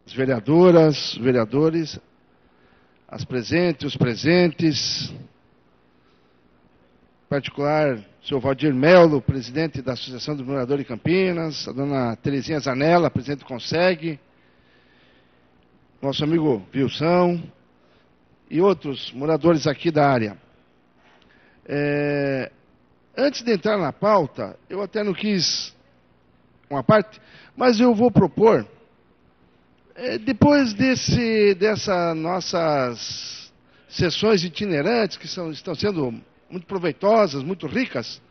as vereadoras, vereadores, as presentes, os presentes, em particular, o senhor Valdir Melo, presidente da Associação dos Moradores de Campinas, a dona Terezinha Zanella, presidente do Conseg, nosso amigo Wilson e outros moradores aqui da área. Antes de entrar na pauta, eu até não quis uma parte, mas eu vou propor, depois dessas nossas sessões itinerantes, que estão sendo muito proveitosas, muito ricas,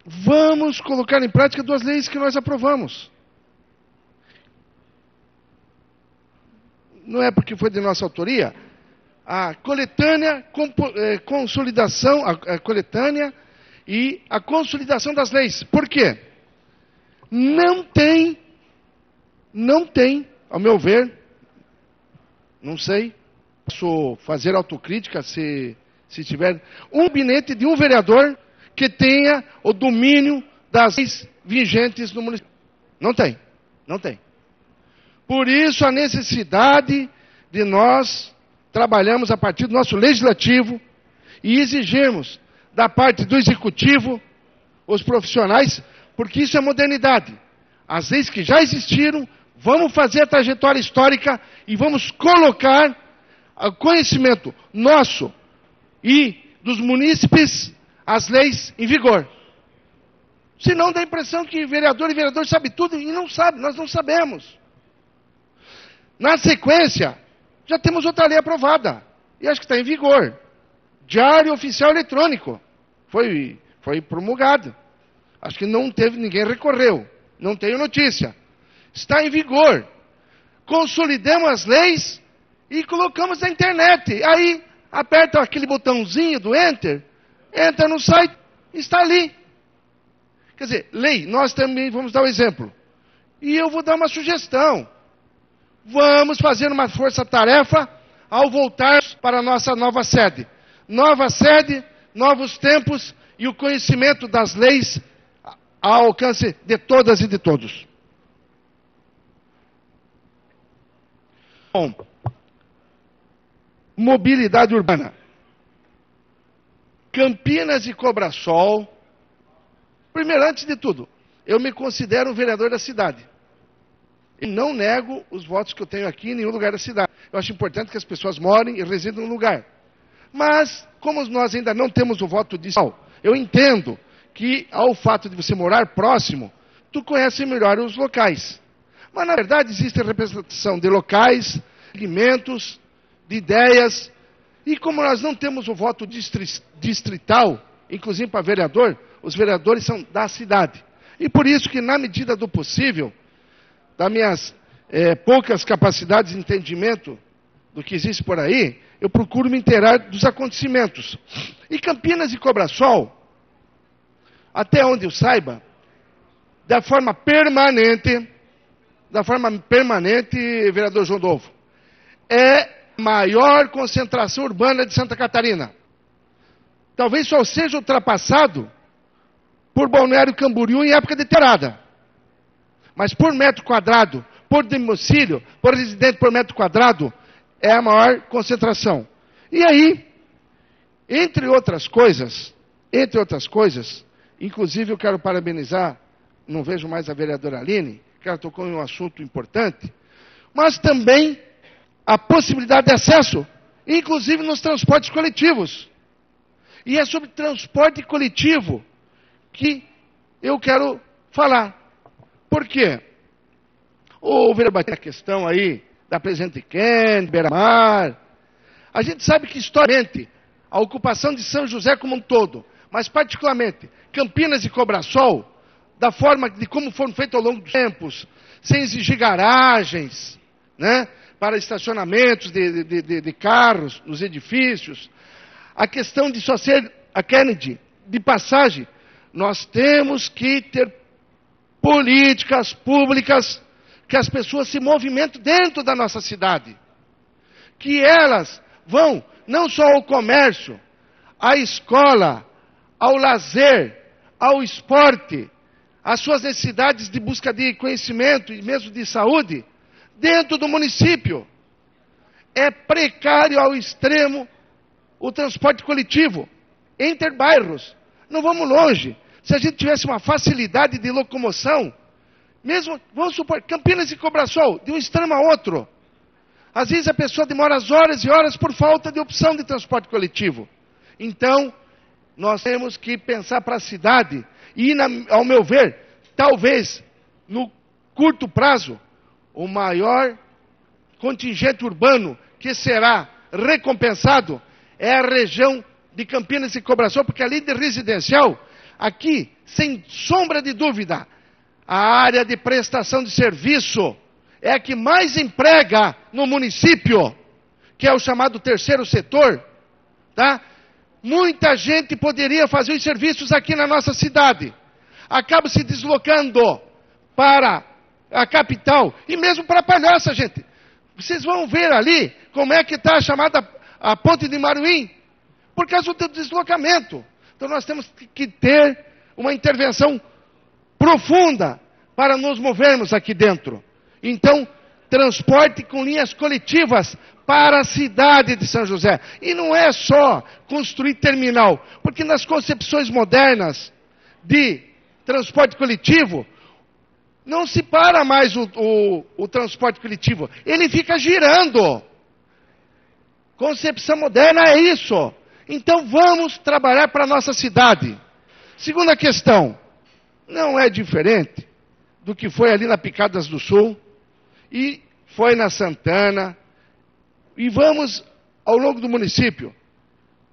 vamos colocar em prática 2 leis que nós aprovamos. Não é porque foi de nossa autoria, a coletânea, consolidação, a coletânea e a consolidação das leis. Por quê? Não tem, ao meu ver, não sei, posso fazer autocrítica se tiver, um gabinete de um vereador que tenha o domínio das leis vigentes no município. Não tem. Por isso a necessidade de nós trabalharmos a partir do nosso legislativo e exigirmos da parte do executivo os profissionais, porque isso é modernidade. As leis que já existiram, vamos fazer a trajetória histórica e vamos colocar o conhecimento nosso e dos munícipes as leis em vigor. Senão dá a impressão que vereador e vereador sabe tudo e não sabe, nós não sabemos. Na sequência, já temos outra lei aprovada. E acho que está em vigor. Diário Oficial Eletrônico. Foi promulgado. Acho que não teve, ninguém recorreu. Não tenho notícia. Está em vigor. Consolidamos as leis e colocamos na internet. Aí, aperta aquele botãozinho do Enter, entra no site, está ali. Quer dizer, lei, nós também vamos dar o exemplo. E eu vou dar uma sugestão. Vamos fazer uma força-tarefa ao voltar para a nossa nova sede. Nova sede, novos tempos e o conhecimento das leis ao alcance de todas e de todos. Bom, mobilidade urbana. Campinas e Cobrasol. Primeiro, antes de tudo, eu me considero um vereador da cidade. E não nego os votos que eu tenho aqui em nenhum lugar da cidade. Eu acho importante que as pessoas morem e residam no lugar. Mas, como nós ainda não temos o voto digital, eu entendo que, ao fato de você morar próximo, tu conhece melhor os locais. Mas, na verdade, existe a representação de locais, de segmentos, de ideias. E como nós não temos o voto distrital, inclusive para vereador, os vereadores são da cidade. E por isso que, na medida do possível, das minhas poucas capacidades de entendimento do que existe por aí, eu procuro me inteirar dos acontecimentos. E Campinas e Cobrasol, até onde eu saiba, da forma permanente, vereador João Dolfo, é a maior concentração urbana de Santa Catarina. Talvez só seja ultrapassado por Balneário Camboriú em época de temporada. Mas por metro quadrado, por domicílio, por residente por metro quadrado, é a maior concentração. E aí, entre outras coisas, inclusive eu quero parabenizar, não vejo mais a vereadora Aline, que ela tocou em um assunto importante, mas também a possibilidade de acesso, inclusive nos transportes coletivos. E é sobre transporte coletivo que eu quero falar. Por quê? Houve a questão aí da Presidente Kennedy, Beira-Mar. A gente sabe que, historicamente, a ocupação de São José como um todo, mas particularmente Campinas e Cobrasol, da forma de como foram feitos ao longo dos tempos, sem exigir garagens, né, para estacionamentos de carros nos edifícios, a questão de só ser a Kennedy de passagem, nós temos que ter políticas públicas que as pessoas se movimentem dentro da nossa cidade. Que elas vão não só ao comércio, à escola, ao lazer, ao esporte, as suas necessidades de busca de conhecimento e mesmo de saúde dentro do município. É precário ao extremo o transporte coletivo, entre bairros. Não vamos longe. Se a gente tivesse uma facilidade de locomoção, mesmo, vamos supor, Campinas e Cobrasol, de um extremo a outro. Às vezes a pessoa demora horas e horas por falta de opção de transporte coletivo. Então, nós temos que pensar para a cidade e, ao meu ver, talvez, no curto prazo, o maior contingente urbano que será recompensado é a região de Campinas e Cobrasol, porque além de residencial, aqui, sem sombra de dúvida, a área de prestação de serviço é a que mais emprega no município, que é o chamado terceiro setor, tá? Muita gente poderia fazer os serviços aqui na nossa cidade. Acaba se deslocando para a capital e mesmo para Palhoça, gente. Vocês vão ver ali como é que está a chamada a ponte de Maruim, por causa do deslocamento. Então nós temos que ter uma intervenção profunda para nos movermos aqui dentro. Então, transporte com linhas coletivas para a cidade de São José. E não é só construir terminal, porque nas concepções modernas de transporte coletivo, não se para mais o transporte coletivo, ele fica girando. Concepção moderna é isso. Então vamos trabalhar para a nossa cidade. Segunda questão, não é diferente do que foi ali na Picadas do Sul, e foi na Santana, e vamos ao longo do município,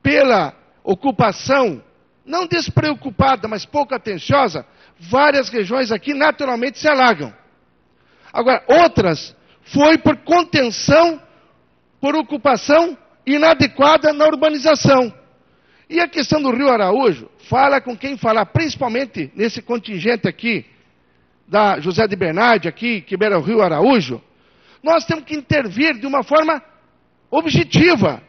pela ocupação, não despreocupada, mas pouco atenciosa, várias regiões aqui naturalmente se alagam. Agora, outras foi por contenção, por ocupação inadequada na urbanização. E a questão do Rio Araújo, fala com quem falar, principalmente nesse contingente aqui, da José de Bernardi, aqui, que beira o Rio Araújo, nós temos que intervir de uma forma objetiva.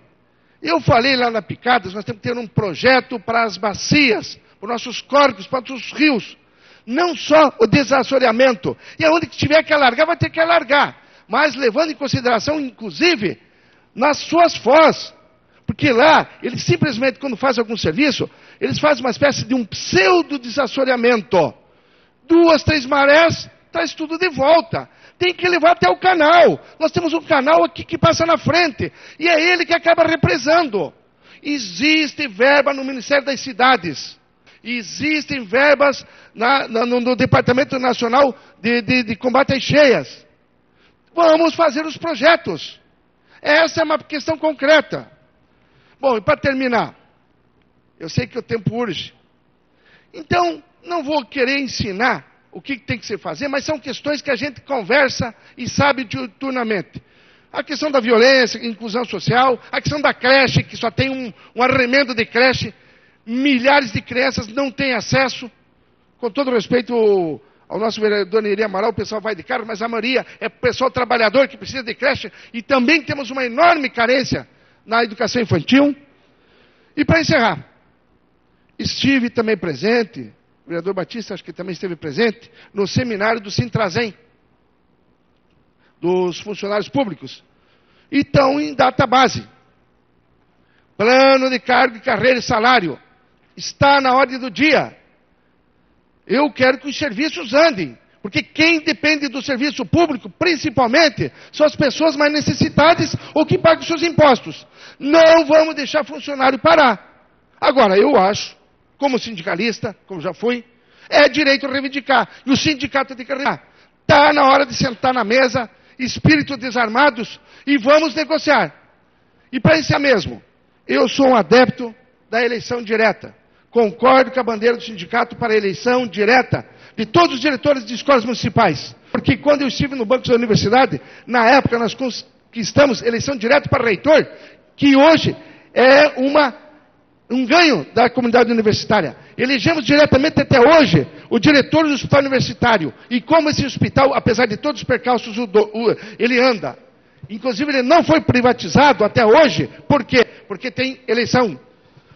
Eu falei lá na Picadas, nós temos que ter um projeto para as bacias, para os nossos córregos, para os nossos rios. Não só o desassoreamento. E aonde que tiver que alargar, vai ter que alargar. Mas levando em consideração, inclusive, nas suas foz. Porque lá, eles simplesmente, quando fazem algum serviço, eles fazem uma espécie de um pseudo-desassoreamento. 2, 3 marés, traz tudo de volta. Tem que levar até o canal. Nós temos um canal aqui que passa na frente. E é ele que acaba represando. Existe verba no Ministério das Cidades. Existem verbas no Departamento Nacional de Combate às Cheias. Vamos fazer os projetos. Essa é uma questão concreta. Bom, e para terminar, eu sei que o tempo urge. Então, não vou querer ensinar o que tem que se fazer, mas são questões que a gente conversa e sabe diuturnamente. A questão da violência, inclusão social, a questão da creche, que só tem um arremendo de creche, milhares de crianças não têm acesso. Com todo respeito ao nosso vereador Neri Amaral, o pessoal vai de carro, mas a maioria é o pessoal trabalhador que precisa de creche, e também temos uma enorme carência na educação infantil. E para encerrar, estive também presente, o vereador Batista acho que também esteve presente, no seminário do Sintrazem, dos funcionários públicos. E estão em data base. Plano de cargo, carreira e salário. Está na ordem do dia. Eu quero que os serviços andem. Porque quem depende do serviço público, principalmente, são as pessoas mais necessitadas ou que pagam seus impostos. Não vamos deixar funcionário parar. Agora, eu acho, como sindicalista, como já fui, é direito reivindicar. E o sindicato tem que reivindicar. Está na hora de sentar na mesa, espíritos desarmados, e vamos negociar. E para isso mesmo, eu sou um adepto da eleição direta. Concordo com a bandeira do sindicato para a eleição direta de todos os diretores de escolas municipais. Porque quando eu estive no banco da universidade, na época nós conquistamos eleição direta para reitor, que hoje é um ganho da comunidade universitária. Elegemos diretamente até hoje o diretor do hospital universitário. E como esse hospital, apesar de todos os percalços, ele anda. Inclusive ele não foi privatizado até hoje. Por quê? Porque tem eleição.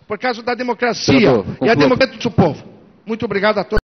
Por causa da democracia e a democracia do povo. Muito obrigado a todos.